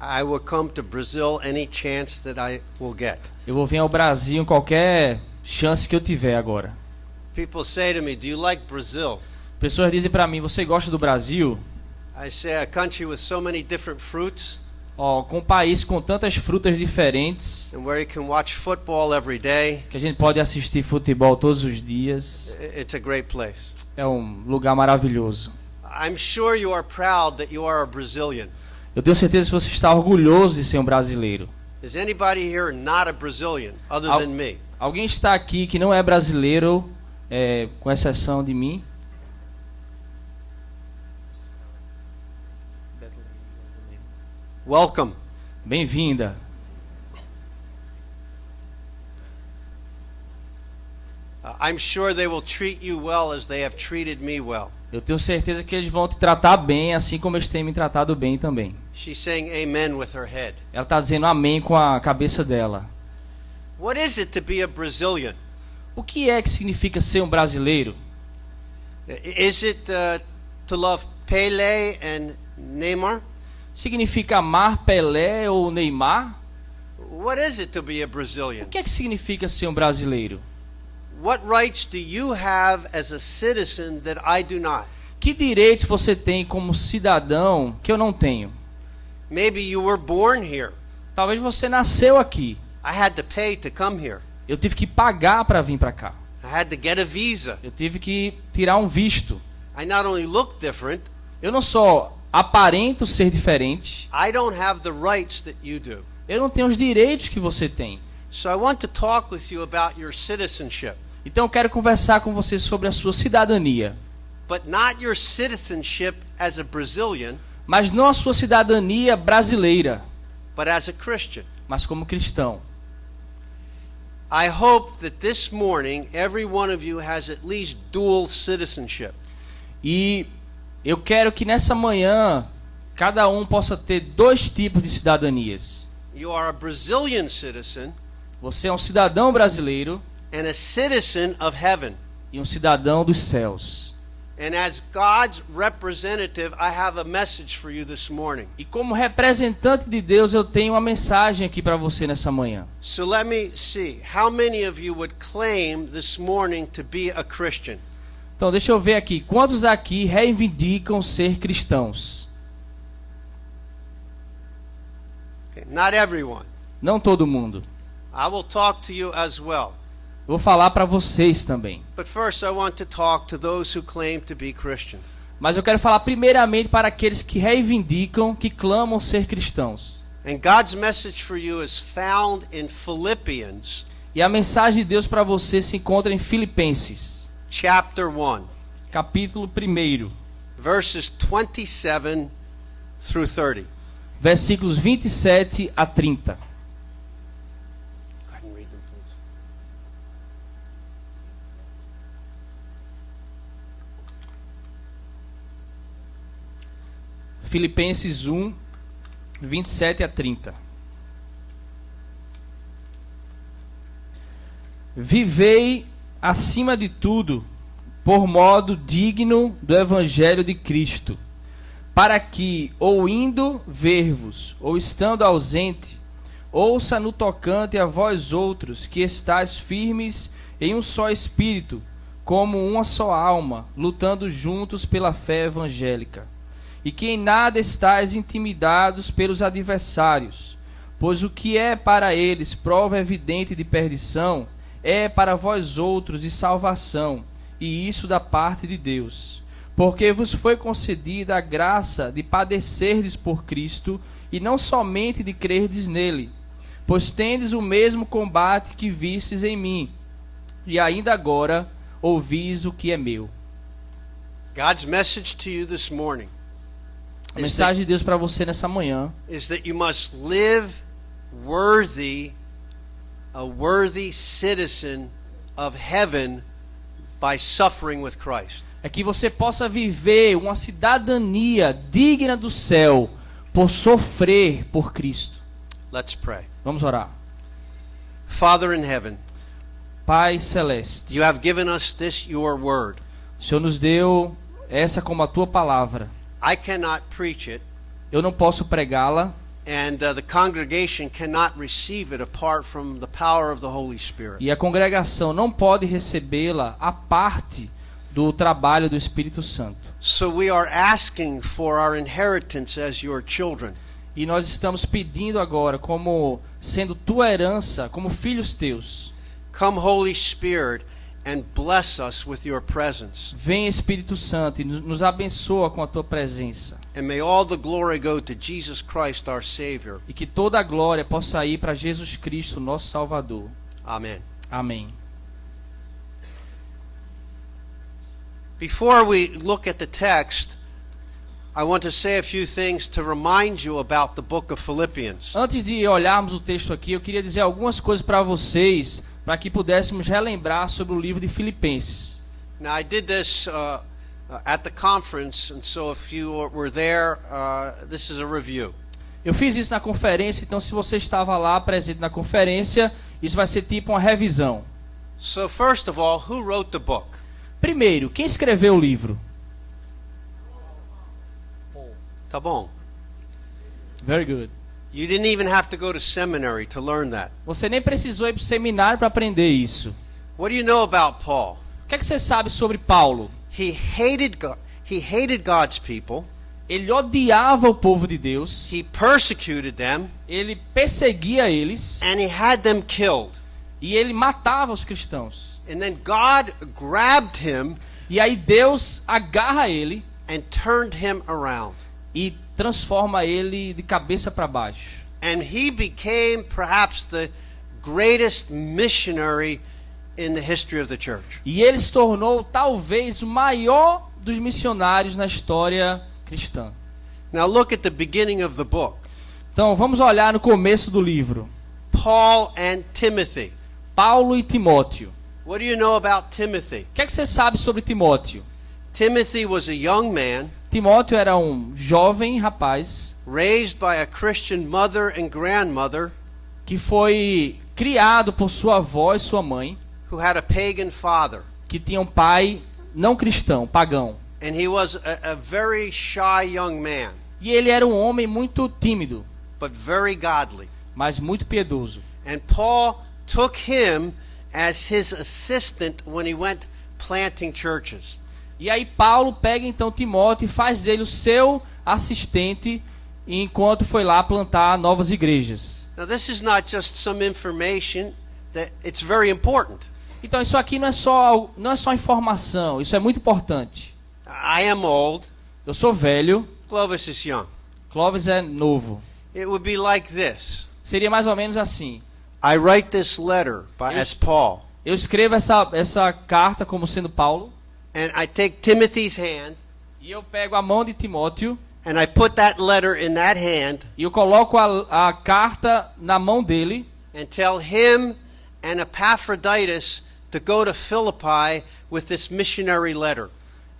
I will come to Brazil any chance that I will get. Eu vou vir ao Brasil em qualquer chance que eu tiver agora. People say to me, "Do you like Brazil?" Pessoas dizem pra mim, você gosta do Brasil? I say, a country with so many different fruits, Ó, com um país com tantas frutas diferentes, and where you can watch football every day. que a gente pode assistir futebol todos os dias. It's a great place. É um lugar maravilhoso. I'm sure you are proud that you are a Brazilian. Eu tenho certeza que você está orgulhoso de ser um brasileiro. Is anybody here not a Brazilian other than me? Alguém está aqui que não é brasileiro, com exceção de mim? Welcome. Bem-vinda. I'm sure they will treat you well as they have treated me well. Eu tenho certeza que eles vão te tratar bem, assim como eles têm me tratado bem também. She's saying amen with her head. Ela está dizendo amém com a cabeça dela. What is it to be a Brazilian? O que é que significa ser um brasileiro? Is it to love Pelé and Neymar? Significa amar Pelé ou Neymar? What is it to be a Brazilian? O que é que significa ser um brasileiro? What rights do you have as a citizen that I do not? Que direitos você tem como cidadão que eu não tenho? Maybe you were born here. Talvez você nasceu aqui. I had to pay to come here. Eu tive que pagar para vir para cá. I had to get a visa. Eu tive que tirar um visto. I not only look different, Eu não só aparento ser diferente, I don't have the rights that you do. eu não tenho os direitos que você tem. So I want to talk with you about your citizenship, Então eu quero conversar com você sobre a sua cidadania. but not your citizenship as a Brazilian, Mas não a sua cidadania brasileira, but as a Christian. mas como cristão. I hope that this morning every one of you has at least dual citizenship. E eu quero que nessa manhã cada um possa ter dois tipos de cidadanias. You are a Brazilian citizen Você é um cidadão brasileiro and a citizen of heaven. e um cidadão dos céus. And as God's representative, I have a message for you this morning. E como representante de Deus, eu tenho uma mensagem aqui para você nessa manhã. So let me see. How many of you would claim this morning to be a Christian? Então deixa eu ver aqui. Quantos daqui reivindicam ser cristãos? Okay, not everyone. Não todo mundo. I will talk to you as well. Eu vou falar para vocês também. But first I want to talk to those who claim to be Christians. Mas eu quero falar primeiramente para aqueles que reivindicam, que clamam ser cristãos. And God's message for you is found in Philippians E a mensagem de Deus para você se encontra em Filipenses, chapter 1, capítulo 1, verses 27 through 30. versículos 27 a 30. Go ahead and read them, please. Filipenses 1, 27 a 30. Vivei acima de tudo por modo digno do evangelho de Cristo, para que, ou indo ver-vos, ou estando ausente, ouça no tocante a vós outros que estáis firmes em um só espírito, como uma só alma, lutando juntos pela fé evangélica. E que em nada estáis intimidados pelos adversários, pois o que é para eles prova evidente de perdição, é para vós outros de salvação, e isso da parte de Deus. Porque vos foi concedida a graça de padecerdes por Cristo, e não somente de crerdes nele, pois tendes o mesmo combate que vistes em mim, e ainda agora ouvis o que é meu. God's message to you this morning A mensagem de Deus para você nessa manhã is that you must live worthy, a worthy citizen of heaven by suffering with Christ. é que você possa viver uma cidadania digna do céu por sofrer por Cristo. Let's pray. Vamos orar. Father in heaven, Pai Celeste, you have given us this your word. o Senhor nos deu essa como a tua palavra. I cannot preach it, Eu não posso pregá-la, And the congregation cannot receive it apart from the power of the Holy Spirit. E a congregação não pode recebê-la à parte do trabalho do Espírito Santo. So we are asking for our inheritance as your children. E nós estamos pedindo agora, como sendo tua herança, como filhos teus. Come, Holy Spirit, and bless us with your presence. Vem, Espírito Santo, e nos abençoa com a tua presença. And may all the glory go to Jesus Christ, our Savior. E que toda a glória possa ir para Jesus Cristo, nosso Salvador. Amen. Amém. Before we look at the text, I want to say a few things to remind you about the book of Philippians. Antes de olharmos o texto aqui, eu queria dizer algumas coisas para vocês, para que pudéssemos relembrar sobre o livro de Filipenses. Now, I did this at the conference, and so if you were there, this is a review. Eu fiz isso na conferência, então se você estava lá presente na conferência, isso vai ser tipo uma revisão. So first of all, who wrote the book? Primeiro, quem escreveu o livro? Tá bom. Very good. You didn't even have to go to seminary to learn that. Você nem precisou ir para o seminário para aprender isso. What do you know about Paul? O que é que você sabe sobre Paulo? He hated God's people. Ele odiava o povo de Deus. He persecuted them, Ele perseguia eles. and he had them killed. E ele matava os cristãos. And then God grabbed him E aí Deus agarra ele and turned him around. e transforma ele de cabeça para baixo. And he became perhaps the greatest missionary in the history of the church. E ele se tornou talvez o maior dos missionários na história cristã. Now look at the beginning of the book. Então vamos olhar no começo do livro. Paul and Timothy. Paulo e Timóteo. What do you know about Timothy? O que é que você sabe sobre Timóteo? Timothy was a young man Timóteo era um jovem rapaz raised by a Christian mother and grandmother que foi criado por sua avó e sua mãe, who had a pagan father. que tinha um pai não cristão, pagão. And he was a very shy young man, E ele era um homem muito tímido, but very godly. mas muito piedoso. And Paul took him as his assistant when he went planting churches. E aí Paulo pega então Timóteo e faz dele o seu assistente enquanto foi lá plantar novas igrejas. Now this is not just some information, that it's very important. Então isso aqui não é só informação, isso é muito importante. I am old, Eu sou velho, Clovis is young. Clóvis é novo. It would be like this. Seria mais ou menos assim. I write this letter as Paul, Eu escrevo essa carta como sendo Paulo, and I take Timothy's hand, e eu pego a mão de Timóteo, and I put that letter in that hand, e eu coloco a carta na mão dele, and tell him and Epaphroditus to go to Philippi with this missionary letter.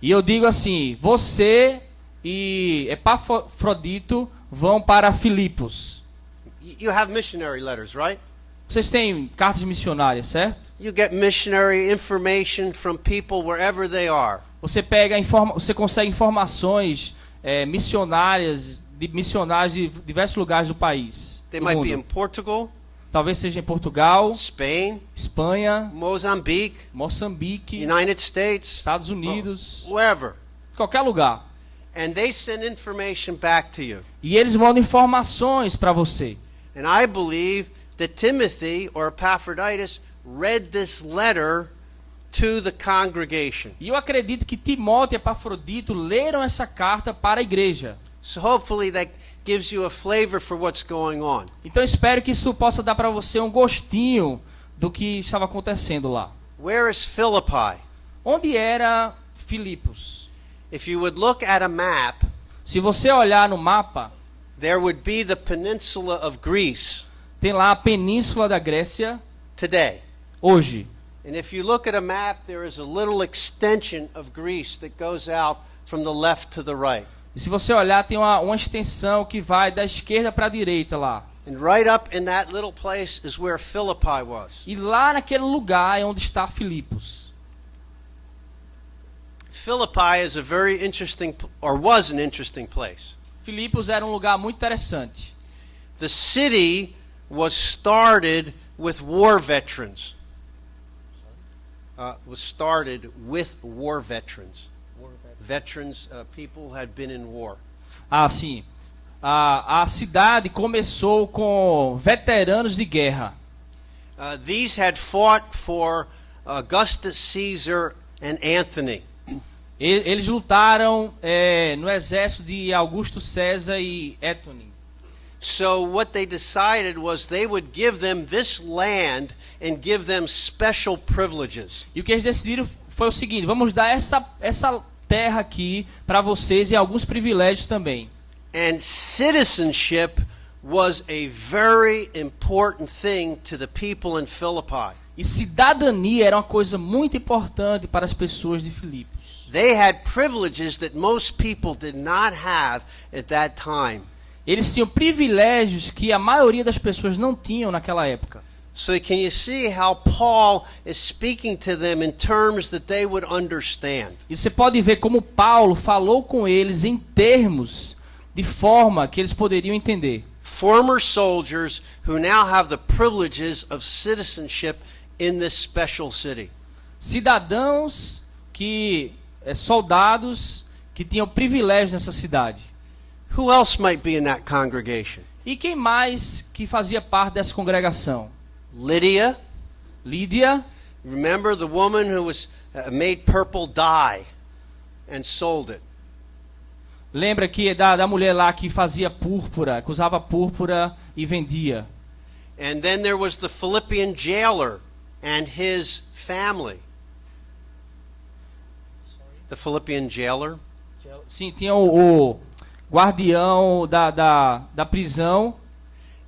e eu digo assim: você e Epafrodito vão para Filipos. You have missionary letters, right? Vocês têm cartas missionárias, certo? You get missionary information from people wherever they are. Você consegue informações missionárias de missionários de diversos lugares do país. They do might mundo. be in Portugal, Talvez seja em Portugal, Spain, Espanha, Mozambique, Moçambique, United States, Estados Unidos, wherever. qualquer lugar. And they send information back to you. E eles mandam informações para você. And I believe that Timothy or Epaphroditus read this letter to the congregation. E eu acredito que Timóteo e Epafrodito leram essa carta para a igreja. So hopefully that gives you a flavor for what's going on. Então espero que isso possa dar para você um gostinho do que estava acontecendo lá. Where is Philippi? Onde era Filipos? If you would look at a map, Se você olhar no mapa, there would be the peninsula of Greece tem lá a península da Grécia today. hoje. And if you look at a map, there is a little extension of Greece that goes out from the left to the right. E se você olhar, tem uma extensão que vai da esquerda para a direita lá. And right up in that little place is where Philippi was. E lá naquele lugar é onde está Filipos. Philippi is a very interesting, or was an interesting place. Filipos era um lugar muito interessante. the city was started with war veterans. Was started with war veterans. Veterans, people had been in war. Ah, sim. A cidade começou com veteranos de guerra. These had fought for Augustus Caesar and Antony. Eles lutaram no exército de Augusto César e Antony. So what they decided was they would give them this land and give them special privileges. E o que eles decidiram foi o seguinte: vamos dar essa terra aqui para vocês e alguns privilégios também. And citizenship was a very important thing to the people in Philippi. E cidadania era uma coisa muito importante para as pessoas de Filipos. They had privileges that most people did not have at that time. Eles tinham privilégios que a maioria das pessoas não tinham naquela época. So can you see how Paul is speaking to them in terms that they would understand? E você pode ver como Paulo falou com eles em termos de forma que eles poderiam entender. Former soldiers who now have the privileges of citizenship in this special city. Cidadãos soldados que tinham privilégios nessa cidade. Who else might be in that congregation? E quem mais que fazia parte dessa congregação? Lídia. Remember the woman who was made purple dye and sold it. Lembra que da mulher lá que fazia púrpura, que usava púrpura e vendia. And then there was the Philippian jailer and his family. The Philippian jailer. Sim, tinha o guardião da prisão.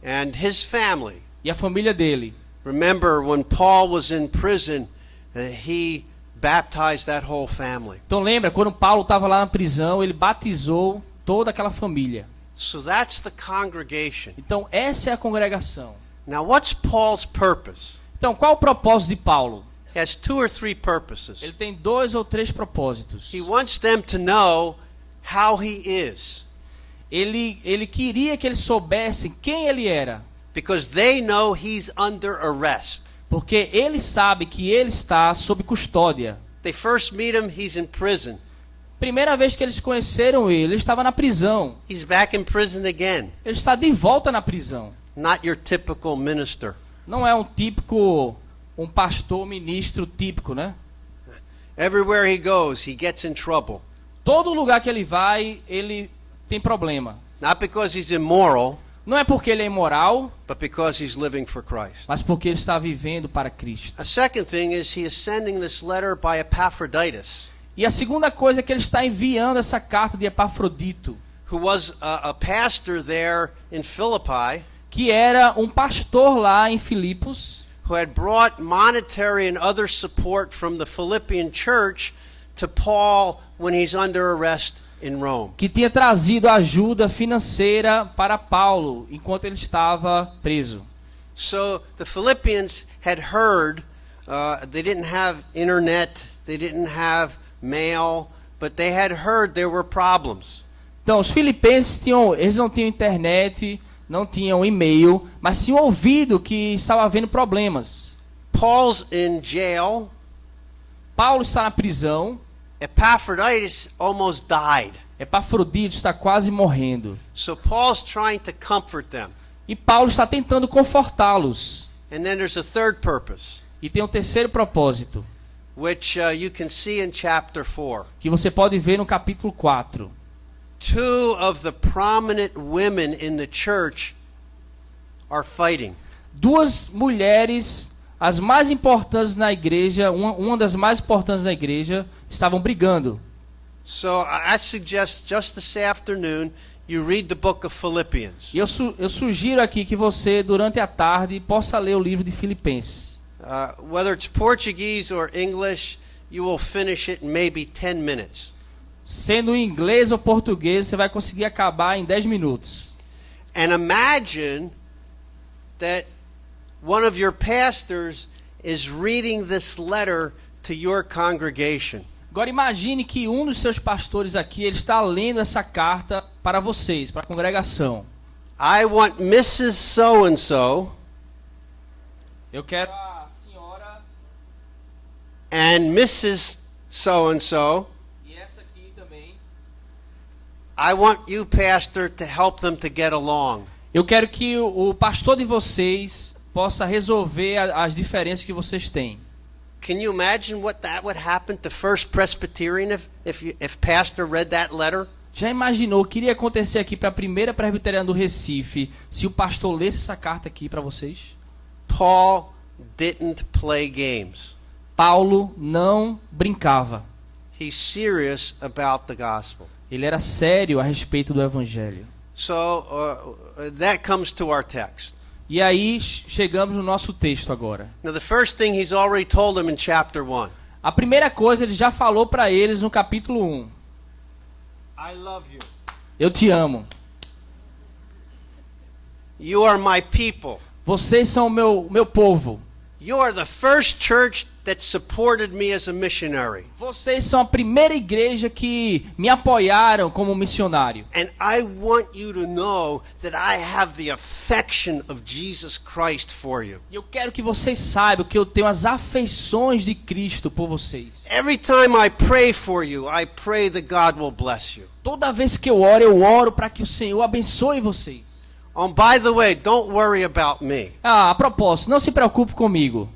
And his family. E a família dele. Remember when Paul was in prison, he baptized that whole family. Então lembra quando Paulo estava lá na prisão, ele batizou toda aquela família. So that's the congregation. Então essa é a congregação. Now what's Paul's purpose? Então qual o propósito de Paulo? He has 2 or 3 purposes. Ele tem 2 ou 3 propósitos. He wants them to know how he is. Ele queria que eles soubessem quem ele era. Because they know he's under arrest. Porque ele sabe que ele está sob custódia. They first meet him, he's in prison. Primeira vez que eles conheceram ele estava na prisão. He's back in prison again. Ele está de volta na prisão. Not your typical minister. Não é um pastor, ministro típico, né? Everywhere he goes, he gets in trouble. Todo lugar que ele vai, ele tem problema. Not because he's immoral. Não é porque ele é imoral, but because he's living for Christ. Mas porque ele está vivendo para Cristo. A second thing is he is sending this letter by Epaphroditus. E a segunda coisa é que ele está enviando essa carta de Epafrodito, who was a pastor there in Philippi, que era um pastor lá em Filipos, who had brought monetary and other support from the Philippian church to Paul when he's under arrest in Rome. Que tinha trazido ajuda financeira para Paulo enquanto ele estava preso. So the Philippians had heard, they didn't have internet, they didn't have mail, but they had heard there were problems. Então os filipenses eles não tinham internet, não tinham e-mail, mas tinham ouvido que estava havendo problemas. Paul's in jail. Paulo está na prisão. Epaphroditus almost died. Epafrodito está quase morrendo. So Paul's trying to comfort them. E Paulo está tentando confortá-los. And then there's a third purpose. E tem um terceiro propósito, which you can see in chapter 4. Que você pode ver no capítulo 4. 2 of the prominent women in the church are fighting. 2 mulheres, as mais importantes na igreja, uma das mais importantes na igreja, estavam brigando. So I suggest just this afternoon you read the book of Philippians. E eu sugiro aqui que você durante a tarde possa ler o livro de Filipenses. Whether it's Portuguese or English, you will finish it in maybe 10 minutes. Sendo em inglês ou português, você vai conseguir acabar em 10 minutos. And imagine that one of your pastors is reading this letter to your congregation. Agora imagine que um dos seus pastores aqui, ele está lendo essa carta para vocês, para a congregação. I want Mrs. So-and-so Eu quero a senhora and Mrs. So-and-so. e essa aqui também. I want you, pastor, to help them to get along. Eu quero que o pastor de vocês possa resolver as diferenças que vocês têm. Can you imagine what that would happen to First Presbyterian if pastor read that letter? Já imaginou o que iria acontecer aqui para a primeira presbiteriana do Recife se o pastor lesse essa carta aqui para vocês? Paul didn't play games. Paulo não brincava. He's serious about the gospel. Ele era sério a respeito do evangelho. So that comes to our text. E aí chegamos no nosso texto agora. Now the first thing he's already told them in chapter 1. A primeira coisa ele já falou para eles no capítulo 1. I love you. Eu te amo. You are my people. Vocês são o meu povo. You are the first church that supported me as a missionary. Vocês são a primeira igreja que me apoiaram como missionário. And I want you to know that I have the affection of Jesus Christ for you. E eu quero que vocês saibam que eu tenho as afeições de Cristo por vocês. Every time I pray for you, I pray that God will bless you. Toda vez que eu oro para que o Senhor abençoe vocês. Oh, by the way, don't worry about me. A propósito, não se preocupe comigo.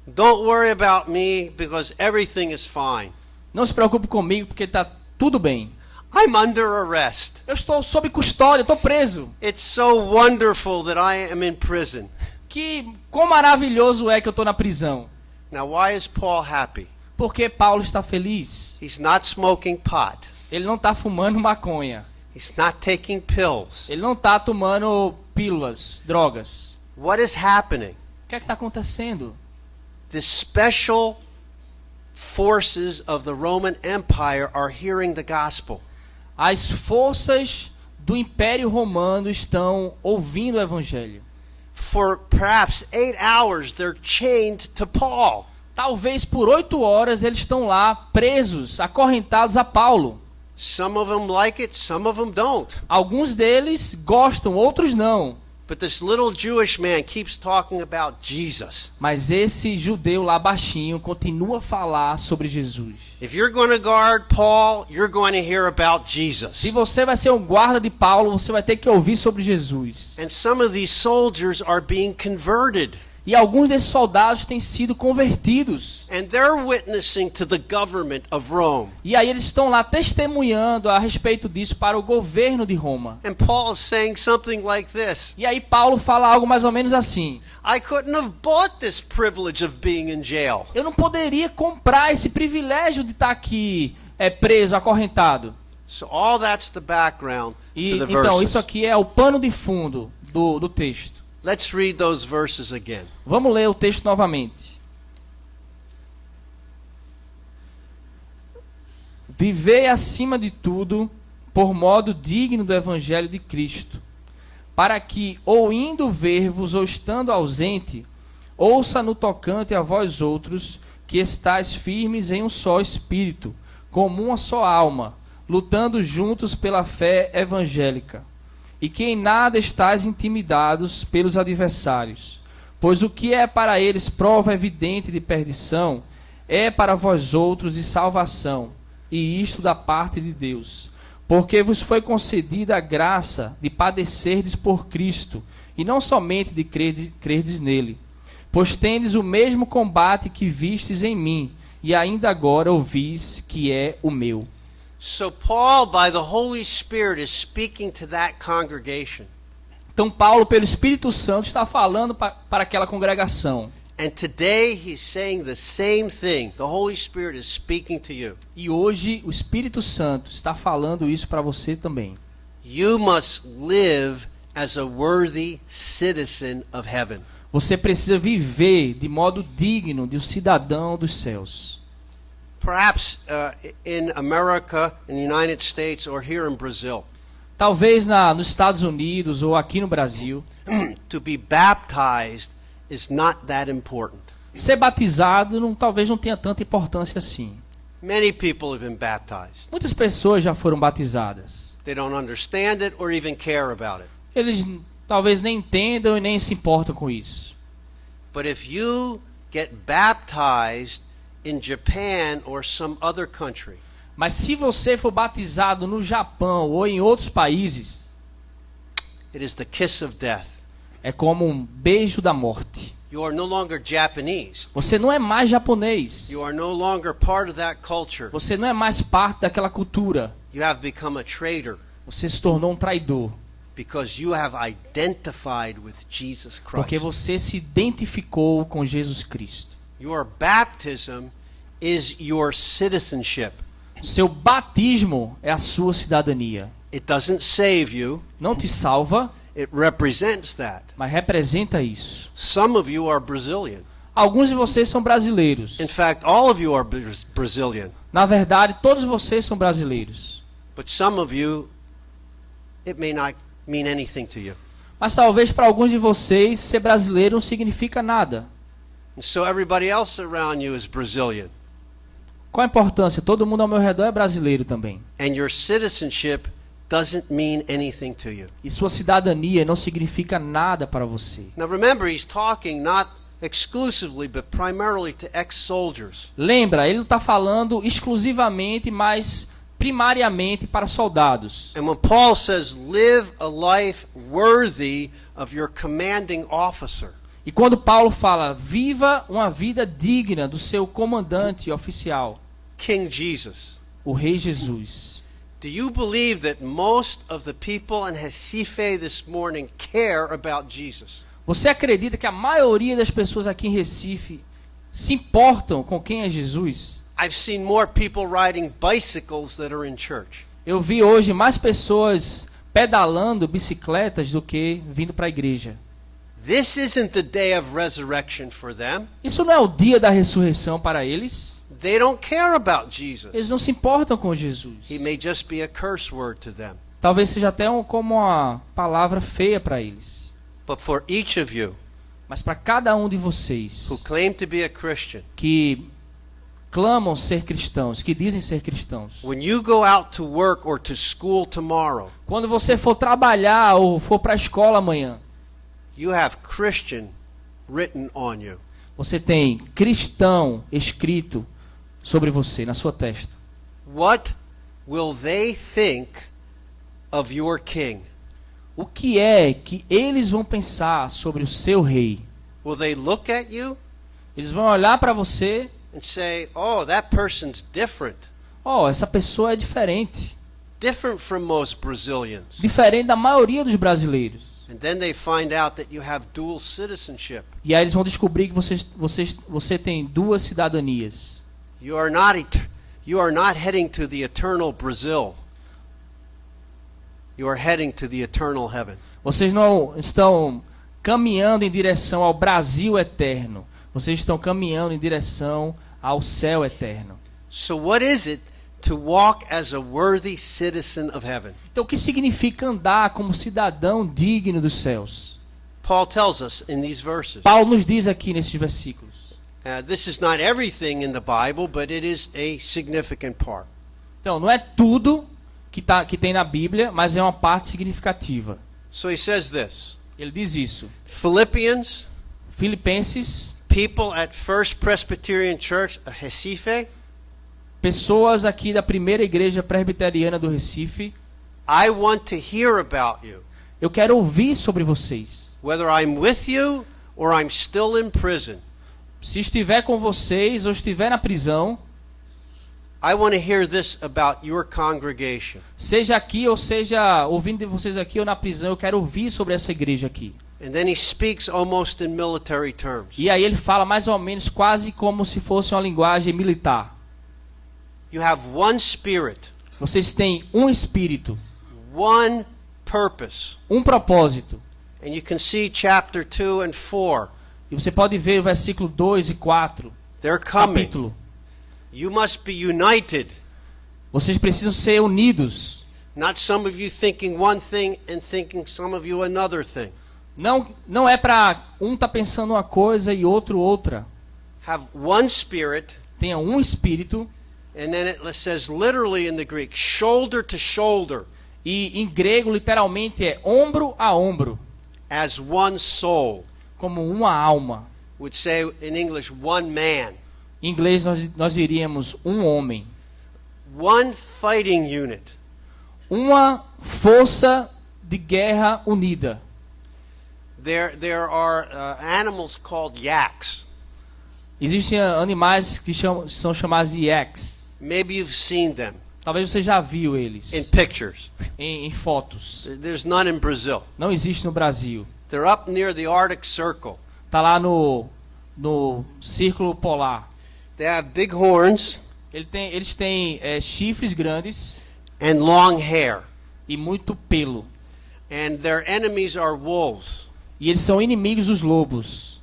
Don't worry about me because everything is fine. Não se preocupe comigo porque está tudo bem. I'm under arrest. Eu estou sob custódia, estou preso. It's so wonderful that I am in prison. Que quão maravilhoso é que eu estou na prisão. Now, why is Paul happy? Porque Paulo está feliz. He's not smoking pot. Ele não está fumando maconha. He's not taking pills. Ele não está tomando pílulas, drogas. What is happening? O que é que está acontecendo? The special forces of the Roman Empire are hearing the gospel. As forças do Império Romano estão ouvindo o Evangelho. For perhaps 8 hours, they're chained to Paul. Talvez por 8 horas eles estão lá presos, acorrentados a Paulo. Some of them like it, some of them don't. Alguns deles gostam, outros não. But this little Jewish man keeps talking about Jesus. Mas esse judeu lá baixinho continua a falar sobre Jesus. If you're going to guard Paul, you're going to hear about Jesus. Se você vai ser um guarda de Paulo, você vai ter que ouvir sobre Jesus. And some of these soldiers are being converted. E alguns desses soldados têm sido convertidos. And they're witnessing to the government of Rome. E aí eles estão lá testemunhando a respeito disso para o governo de Roma. And Paul is saying something like this. E aí Paulo fala algo mais ou menos assim: I couldn't have bought this privilege of being in jail. eu não poderia comprar esse privilégio de estar aqui preso, acorrentado. So all that's the background E to the então verses. isso aqui é o pano de fundo do texto. Let's read those verses again. Vamos ler o texto novamente. Vivei acima de tudo por modo digno do evangelho de Cristo, para que, ou indo ver-vos ou estando ausente, ouça no tocante a vós outros, que estáis firmes em um só espírito, como uma só alma, lutando juntos pela fé evangélica, e que em nada estáis intimidados pelos adversários, pois o que é para eles prova evidente de perdição, é para vós outros de salvação, e isto da parte de Deus, porque vos foi concedida a graça de padecerdes por Cristo, e não somente de crerdes nele, pois tendes o mesmo combate que vistes em mim, e ainda agora ouvis que é o meu. So Paul, by the Holy Spirit, is speaking to that congregation. Então Paulo, pelo Espírito Santo, está falando para aquela congregação. And today he's saying the same thing. The Holy Spirit is speaking to you. E hoje o Espírito Santo está falando isso para você também. You must live as a worthy citizen of heaven. Você precisa viver de modo digno de um cidadão dos céus. Perhaps in America, in the United States, or here in Brazil, Talvez nos Estados Unidos ou aqui no Brasil, to be baptized is not that important. ser batizado talvez não tenha tanta importância assim. Many people have been baptized. Muitas pessoas já foram batizadas. They don't understand it or even care about it. Eles talvez nem entendam e nem se importam com isso. But if you get baptized in Japan or some other country, Mas se você for batizado no Japão ou em outros países, it is the kiss of death. é como um beijo da morte. You are no longer Japanese. Você não é mais japonês. You are no longer part of that culture. Você não é mais parte daquela cultura. You have become a traitor Você se tornou um traidor. because you have identified with Jesus Porque Christ. você se identificou com Jesus Cristo. Your baptism is your citizenship. Seu batismo é a sua cidadania. It doesn't save you, Não te salva, it represents that. mas representa isso. Some of you are Brazilian. Alguns de vocês são brasileiros. In fact, all of you are Brazilian. Na verdade, todos vocês são brasileiros. But some of you, it may not mean anything to you. Mas talvez para alguns de vocês ser brasileiro não significa nada. And so everybody else around you is Brazilian. Qual a importância? Todo mundo ao meu redor é brasileiro também. And your citizenship doesn't mean anything to you. E sua cidadania não significa nada para você. Now remember, he's talking not exclusively, but primarily to ex-soldiers. Lembra, ele não está falando exclusivamente, mas primariamente para soldados. And when Paul says, live a life worthy of your commanding officer, E quando Paulo fala, viva uma vida digna do seu comandante oficial, King Jesus, o Rei Jesus. do you believe that most of the people in Recife this morning care about Jesus? Você acredita que a maioria das pessoas aqui em Recife se importam com quem é Jesus? I've seen more people riding bicycles that are in church. Eu vi hoje mais pessoas pedalando bicicletas do que vindo para a igreja. This isn't the day of resurrection for them. Isso não é o dia da ressurreição para eles. They don't care about Eles Jesus. não se importam com Jesus. He may just be a curse word to them. Talvez seja até como uma palavra feia para eles. But for each of you Mas para cada um de vocês who claim to be a Christian, que clamam ser cristãos, que dizem ser cristãos, when you go out to work or to school tomorrow, quando você for trabalhar ou for para a escola amanhã, you have Christian written on you. você tem cristão escrito sobre você, na sua testa. What will they think of your king? O que é que eles vão pensar sobre o seu rei? Will they look at you Eles vão olhar para você, and say, "Oh, that person's different. essa pessoa é diferente. Different from most Brazilians." Diferente da maioria dos brasileiros. And then they find out that you have dual citizenship. E aí eles vão descobrir que você tem duas cidadanias. You are not heading to the eternal Brazil. You are heading to the eternal heaven. Vocês não estão caminhando em direção ao Brasil eterno. Vocês estão caminhando em direção ao céu eterno. So what is it to walk as a worthy citizen of heaven? Então, o que significa andar como cidadão digno dos céus? Paul tells us in these verses. Paulo nos diz aqui nesses versículos. This is not everything in the Bible, but it is a significant part. Então, não é tudo que tem na Bíblia, mas é uma parte significativa. So he says this. Ele diz isso. Philippians, Filipenses, people at First Presbyterian Church, Recife, pessoas aqui da primeira igreja presbiteriana do Recife, I want to hear about you. eu quero ouvir sobre vocês. Whether I'm with you or I'm still in prison, Se estiver com vocês ou estiver na prisão, I want to hear this about your congregation. seja aqui ou seja ouvindo de vocês aqui ou na prisão, eu quero ouvir sobre essa igreja aqui. And then he speaks almost in military terms. E aí ele fala mais ou menos quase como se fosse uma linguagem militar. You have one spirit, Vocês têm um espírito, one purpose. um propósito. And you can see chapter 2 and 4. E você pode ver o versículo 2 e 4, They're coming. capítulo. You must be united. Vocês precisam ser unidos. Not some of you thinking one thing and thinking some of you another thing. Não é para um tá pensando uma coisa e outro outra. Have one spirit, Tenha um espírito. and then it says literally in the Greek, shoulder to shoulder. E em grego, literalmente, é ombro a ombro, as one soul. como uma alma. Would say in English, one man. Em inglês, nós diríamos um homem. One fighting unit. Uma força de guerra unida. There are animals called yaks. Existem animais que são chamados de yaks. Maybe you've seen them Talvez você já viu eles in pictures. em fotos. There's none in Brazil. Não existe no Brasil. They're up near the Arctic Circle. Tá lá no círculo polar. They have big horns Eles têm chifres grandes and long hair. e muito pelo. And their enemies are wolves. E eles são inimigos dos lobos.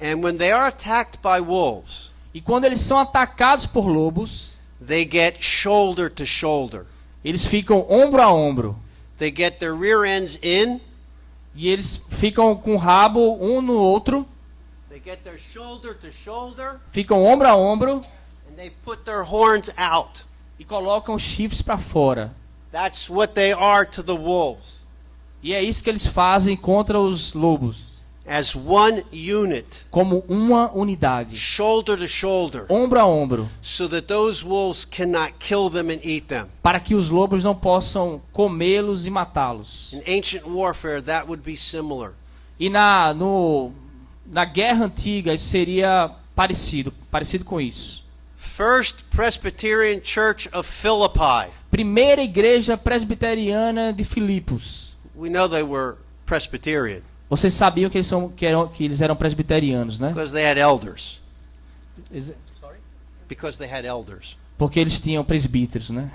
And when they are attacked by wolves, E quando eles são atacados por lobos, they get shoulder to shoulder. eles ficam ombro a ombro. They get their rear ends in. E eles ficam com o rabo um no outro. They get their shoulder to shoulder. Ficam ombro a ombro And they put their horns out. e colocam os chifres para fora. That's what they are to the wolves. E é isso que eles fazem contra os lobos. As one unit, Como uma unidade. shoulder to shoulder, Ombro a ombro. so that those wolves cannot kill them and eat them. Para que os lobos não possam comê-los e matá-los. In ancient warfare, that would be similar. E na guerra antiga isso seria parecido com isso. First Presbyterian Church of Philippi. Primeira igreja presbiteriana de Filipos. We know they were Presbyterian Vocês sabiam que eles eram presbiterianos, né? because they had elders. Because they had elders. Porque eles tinham presbíteros, né?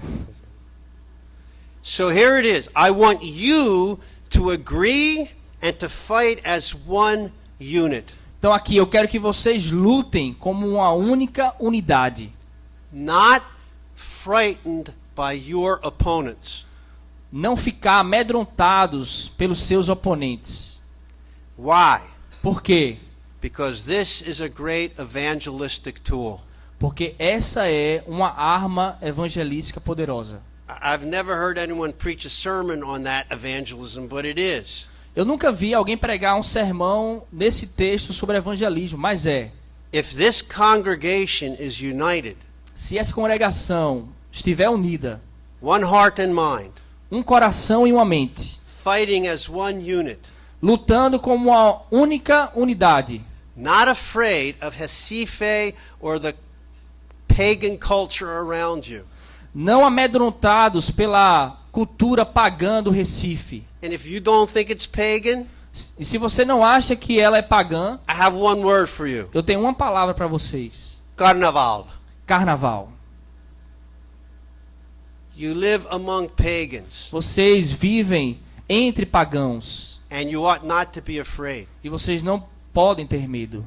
So here it is. I want you to agree and to fight as one unit. Então aqui eu quero que vocês lutem como uma única unidade. Not frightened by your opponents. Não ficar amedrontados pelos seus oponentes. Why? Por quê? Because this is a great evangelistic tool. Porque essa é uma arma evangelística poderosa. I've never heard anyone preach a sermon on that evangelism, but it is. Eu nunca vi alguém pregar um sermão nesse texto sobre evangelismo, mas é. If this congregation is united, Se essa congregação estiver unida, one heart and mind, um coração e uma mente, fighting as one unit, lutando como uma única unidade, not afraid of Hesife or the pagan culture around you. não amedrontados pela cultura pagã do Recife. And if you don't think it's pagan, E se você não acha que ela é pagã, I have one word for you. eu tenho uma palavra para vocês: Carnaval. carnaval. You live among pagans, Vocês vivem entre pagãos and you ought not to be afraid. e vocês não podem ter medo.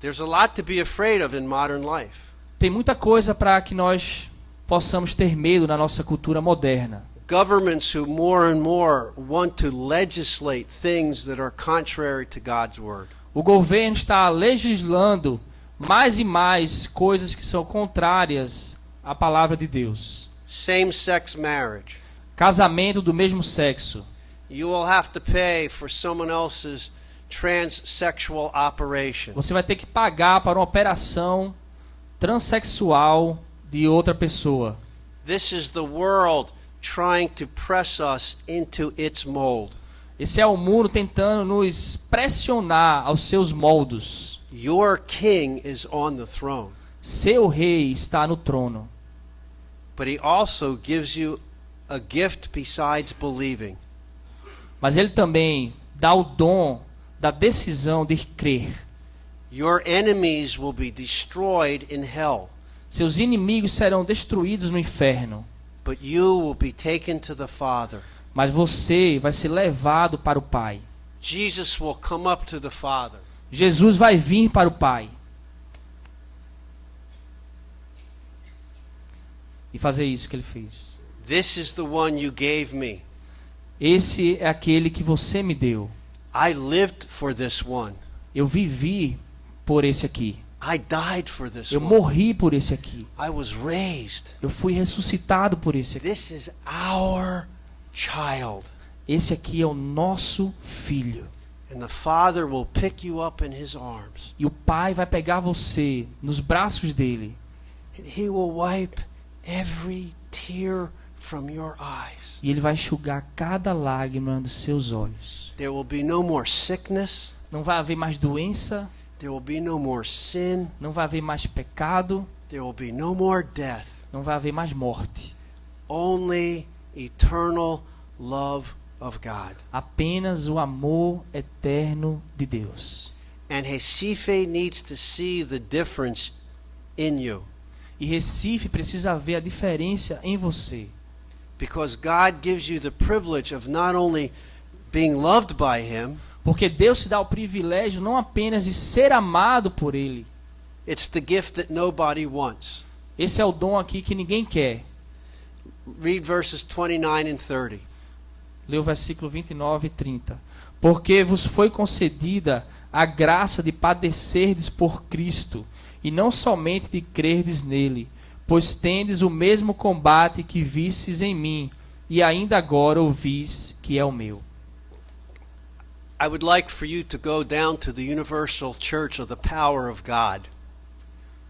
There's a lot to be afraid of in modern life. Tem muita coisa para que nós possamos ter medo na nossa cultura moderna. Governments who more and more want to legislate things that are contrary to God's word. O governo está legislando mais e mais coisas que são contrárias à palavra de Deus. Same-sex marriage. Casamento do mesmo sexo. You will have to pay for someone else's transsexual operation. Você vai ter que pagar para uma operação transexual de outra pessoa. This is the world trying to press us into its mold. Esse é o mundo tentando nos pressionar aos seus moldos. Your king is on the throne, Seu rei está no trono. but he also gives you a gift besides believing. Mas ele também dá o dom da decisão de crer. Your enemies will be destroyed in hell, Seus inimigos serão destruídos no inferno. but you will be taken to the Father. Mas você vai ser levado para o Pai. Jesus will come up to the Father. Jesus vai vir para o Pai. E fazer isso que ele fez. This is the one you gave me. Esse é aquele que você me deu. I lived for this one. Eu vivi por esse aqui. I died for this Eu one. morri por esse aqui. I was raised. Eu fui ressuscitado por esse aqui. This is our child. Esse aqui é o nosso filho. And the Father will pick you up in his arms. E o Pai vai pegar você nos braços dele. And he will wipe every tear from your eyes. E ele vai enxugar cada lágrima dos seus olhos. There will be no more sickness. Não vai haver mais doença. There will be no more sin. Não vai haver mais pecado. There will be no more death. Não vai haver mais morte. Only eternal love of God. Apenas o amor eterno de Deus. And Recife needs to see the difference in you. E Recife precisa ver a diferença em você. Because God gives you the privilege of not only being loved by him, Porque Deus te dá o privilégio não apenas de ser amado por Ele. it's the gift that nobody wants. Esse é o dom aqui que ninguém quer. Read verses 29 and 30. Lê o versículo 29 e 30. Porque vos foi concedida a graça de padecerdes por Cristo, e não somente de crerdes nele, pois tendes o mesmo combate que vistes em mim, e ainda agora ouvis que é o meu. I would like for you to go down to the Universal Church of the Power of God.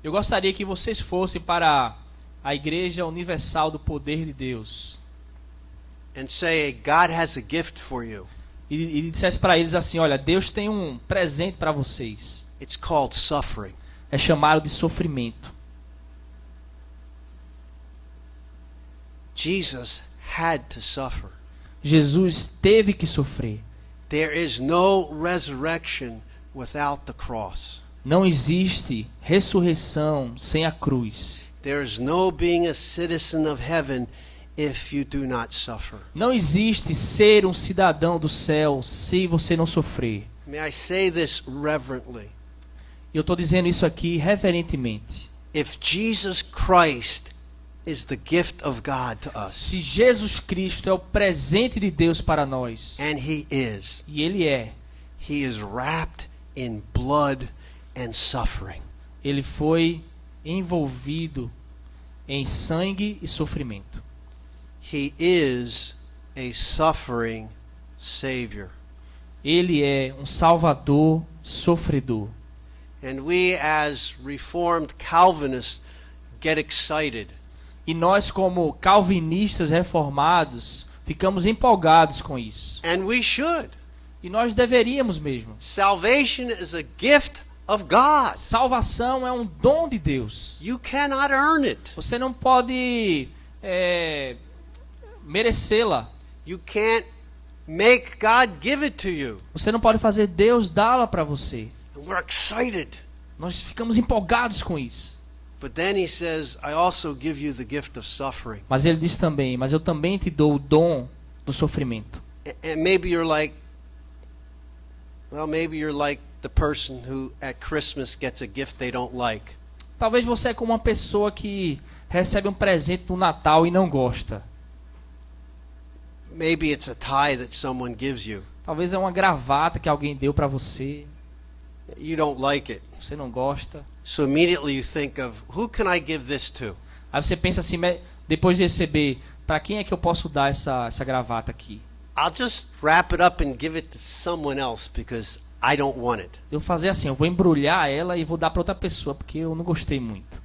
Eu gostaria que vocês fossem para a Igreja Universal do Poder de Deus And say, God has a gift for you. e dissesse para eles assim: olha, Deus tem um presente para vocês. It's called suffering. É chamado de sofrimento. Jesus had to suffer. Jesus teve que sofrer. There is no resurrection without the cross. Não existe ressurreição sem a cruz. There is no being a citizen of heaven if you do not suffer. Não existe ser um cidadão do céu se você não sofrer. May I say this reverently? Eu estou dizendo isso aqui reverentemente. If Jesus Christ is the gift of God to us, Se Jesus Cristo é o presente de Deus para nós, and he is, e Ele é, he is wrapped in blood and suffering. Ele foi envolvido em sangue e sofrimento. He is a suffering Savior. Ele é um Salvador sofredor. And we as Reformed Calvinists get excited. E nós, como calvinistas reformados, ficamos empolgados com isso. And we should. E nós deveríamos mesmo. Salvation is a gift of God. Salvação é um dom de Deus. You cannot earn it. Você não pode merecê-la. You can't make God give it to you. Você não pode fazer Deus dá-la para você. And we're excited. Nós ficamos empolgados com isso. But then he says, I also give you the gift of suffering. Mas ele diz também, mas eu também te dou o dom do sofrimento. And maybe you're like, well, maybe you're like the person who at Christmas gets a gift they don't like. Talvez você é como uma pessoa que recebe um presente no Natal e não gosta. Maybe it's a tie that someone gives you. Talvez é uma gravata que alguém deu para você. You don't like it. Você não gosta. So immediately you think of, who can I give this to? Aí você pensa assim, depois de receber, para quem é que eu posso dar essa gravata aqui? I'll just wrap it up and give it to someone else because I don't want it. Eu vou fazer assim, eu vou embrulhar ela e vou dar para outra pessoa, porque eu não gostei muito.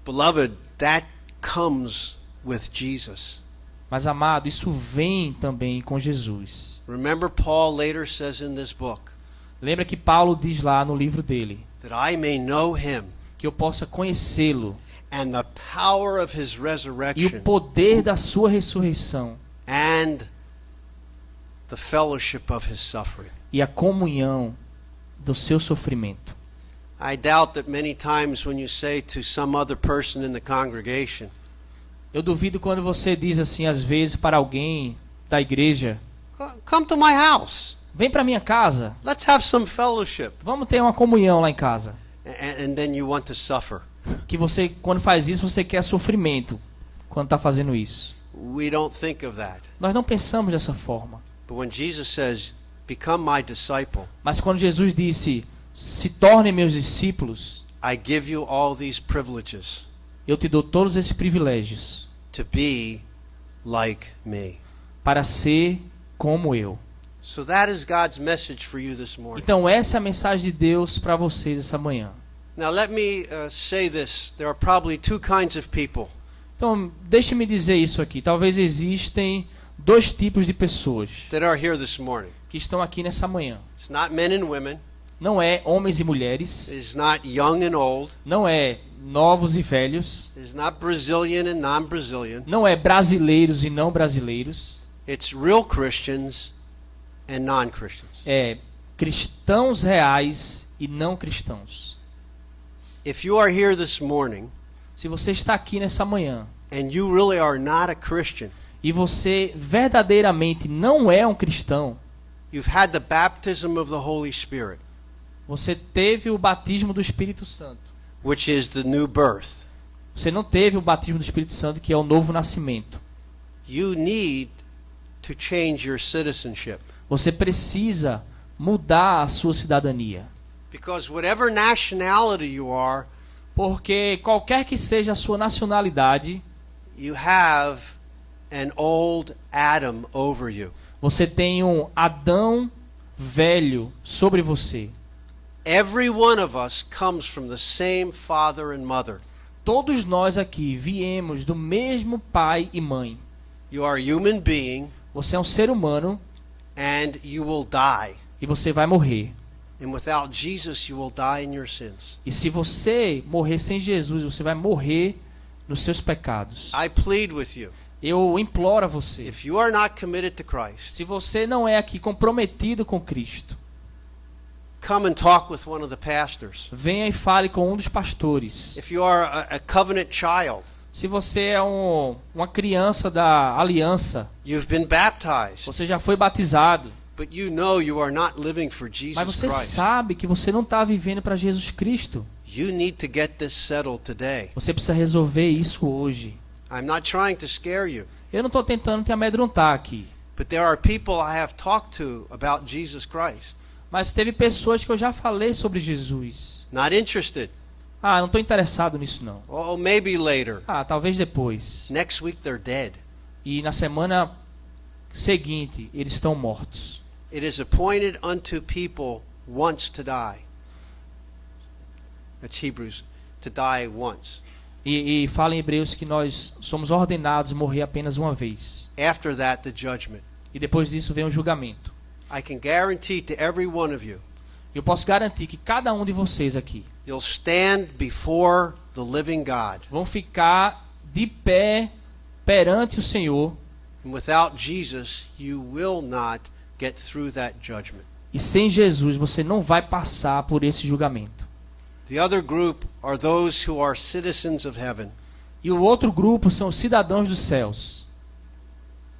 Beloved, that comes with Jesus. Mas amado, isso vem também com Jesus. Remember Paul later says in this book, Lembra que Paulo diz lá no livro dele, that I may know him que eu possa conhecê-lo and the power of his e o resurrection poder da sua ressurreição and the fellowship of his suffering. e a comunhão do seu sofrimento. I doubt that many times when you say to some other person in the congregation, Eu duvido quando você diz assim às vezes para alguém da igreja, come to my house. vem para minha casa, Let's have some fellowship. vamos ter uma comunhão lá em casa. And then you want to suffer. Que você, quando faz isso, você quer sofrimento quando está fazendo isso. We don't think of that. Nós não pensamos dessa forma. But when Jesus says, become my disciple, Mas quando Jesus disse, se tornem meus discípulos, I give you all these privileges eu te dou todos esses privilégios to be like me. para ser como eu. So that is God's message for you this morning. Então essa é a mensagem de Deus para vocês essa manhã. Now let me say this. There are probably two kinds of people. Então deixe-me dizer isso aqui. Talvez existem dois tipos de pessoas that are here this morning. que estão aqui nessa manhã. It's not men and women. Não é homens e mulheres. It's not young and old. Não é novos e velhos. It's not Brazilian and non-Brazilian. Não é brasileiros e não brasileiros. It's real Christians and non-Christians. É cristãos reais e não cristãos. If you are here this morning Se você está aqui nessa manhã and you really are not a Christian, e você verdadeiramente não é um cristão, you've had the baptism of the Holy Spirit, você teve o batismo do Espírito Santo. which is the new birth. Você não teve o batismo do Espírito Santo, que é o novo nascimento. You need to change your citizenship. Você precisa mudar a sua cidadania. Because whatever nationality you are, Porque qualquer que seja a sua nacionalidade, you have an old Adam over you. você tem um Adão velho sobre você. Every one of us comes from the same father and mother. Todos nós aqui viemos do mesmo pai e mãe. You are a human being Você é um ser humano and you will die. e você vai morrer. And without Jesus, you will die in your sins. E se você morrer sem Jesus, você vai morrer nos seus pecados. I plead with you. Eu imploro a você. If you are not committed to Christ, Se você não é aqui comprometido com Cristo, come and talk with one of the pastors. venha e fale com um dos pastores. If you are a covenant child, Se você é uma criança da aliança, you've been baptized, você já foi batizado, but you know you are not living for mas Jesus você Christ. sabe que você não está vivendo para Jesus Cristo. You need to get this settled today. Você precisa resolver isso hoje. I'm not trying to scare you, Eu não estou tentando te amedrontar aqui, but there are people I have talked to about Jesus Christ. mas teve pessoas que eu já falei sobre Jesus. Not interested. Ah, não estou interessado nisso não. Oh, maybe later. Ah, talvez depois. Next week they're dead. E na semana seguinte, eles estão mortos. It is appointed unto people once to die. That's Hebrews, to die once. E fala em Hebreus que nós somos ordenados a morrer apenas uma vez. After that, the judgment. E depois disso vem o julgamento. I can guarantee to every one of you, Eu posso garantir que cada um de vocês aqui you'll stand before the living God. vão ficar de pé perante o Senhor. And without Jesus, you will not get through that judgment. E sem Jesus você não vai passar por esse julgamento. The other group are those who are citizens of heaven. E o outro grupo são os cidadãos dos céus.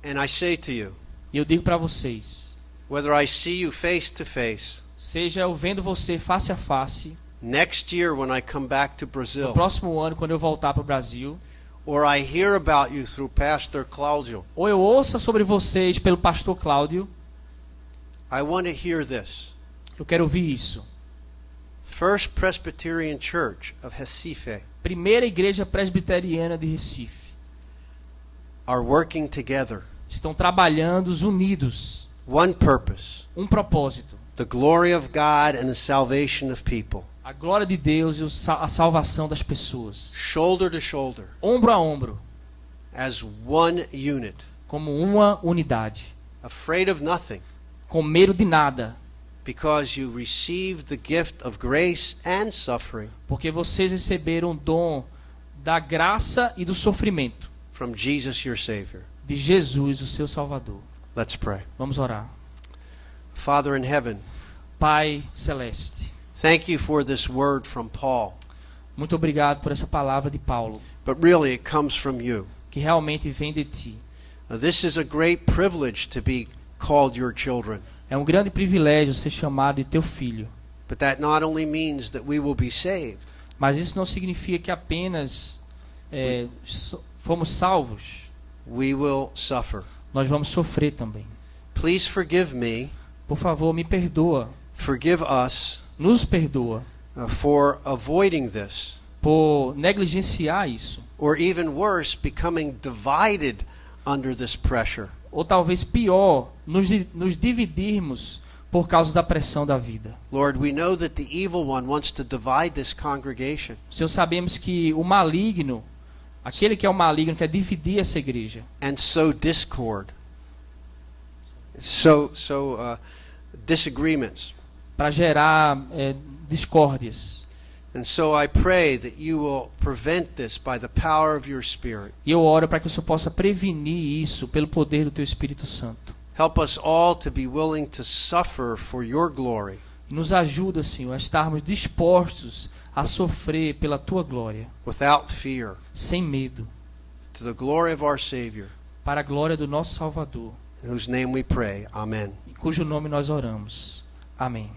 And I say to you, E eu digo para vocês, whether I see you face to face, seja eu vendo você face a face, next year when I come back to no Brazil, próximo ano quando eu voltar para o Brasil, or I hear about you through Pastor Claudio, ou eu ouça sobre vocês pelo pastor Cláudio, I want to hear this. eu quero ouvir isso. First Presbyterian Church of Recife Primeira Igreja Presbiteriana de Recife. are working together. Estão trabalhando unidos. One purpose, Um propósito. the glory of God and the salvation of people. A glória de Deus e a salvação das pessoas. Shoulder to shoulder, Ombro a ombro. as one unit, Como uma unidade. afraid of nothing, Com medo de nada. because you received the gift of grace and suffering Porque vocês receberam o dom da graça e do sofrimento. from Jesus your Savior. De Jesus, o seu Salvador. Let's pray. Vamos orar. Father in heaven, Pai Celeste, thank you for this word from Paul, muito obrigado por essa palavra de Paulo, but really it comes from you. que realmente vem de ti. This is a great privilege to be called your children, É um grande privilégio ser chamado de teu filho. but that not only means that we will be saved, Mas isso não significa que apenas fomos salvos. we will suffer. Nós vamos sofrer também. Please forgive me, Por favor, me perdoa. forgive us Nos perdoa for avoiding this, por negligenciar isso. or even worse, becoming divided under this pressure. Ou talvez pior, nos dividirmos por causa da pressão da vida. Lord, we know that the evil one wants to divide this congregation. Senhor, sabemos que o maligno, aquele que é o maligno, quer dividir essa igreja. And sow discord. Disagreements. Para gerar discórdias. And so I pray that you will prevent this by the power of your Spirit. E eu oro para que o Senhor possa prevenir isso pelo poder do Teu Espírito Santo. Help us all to be willing to suffer for your glory. E nos ajuda, Senhor, a estarmos dispostos a sofrer pela Tua glória. Without fear. Sem medo. To the glory of our Savior. Para a glória do nosso Salvador. In whose name we pray. Amen. Em cujo nome nós oramos. Amém.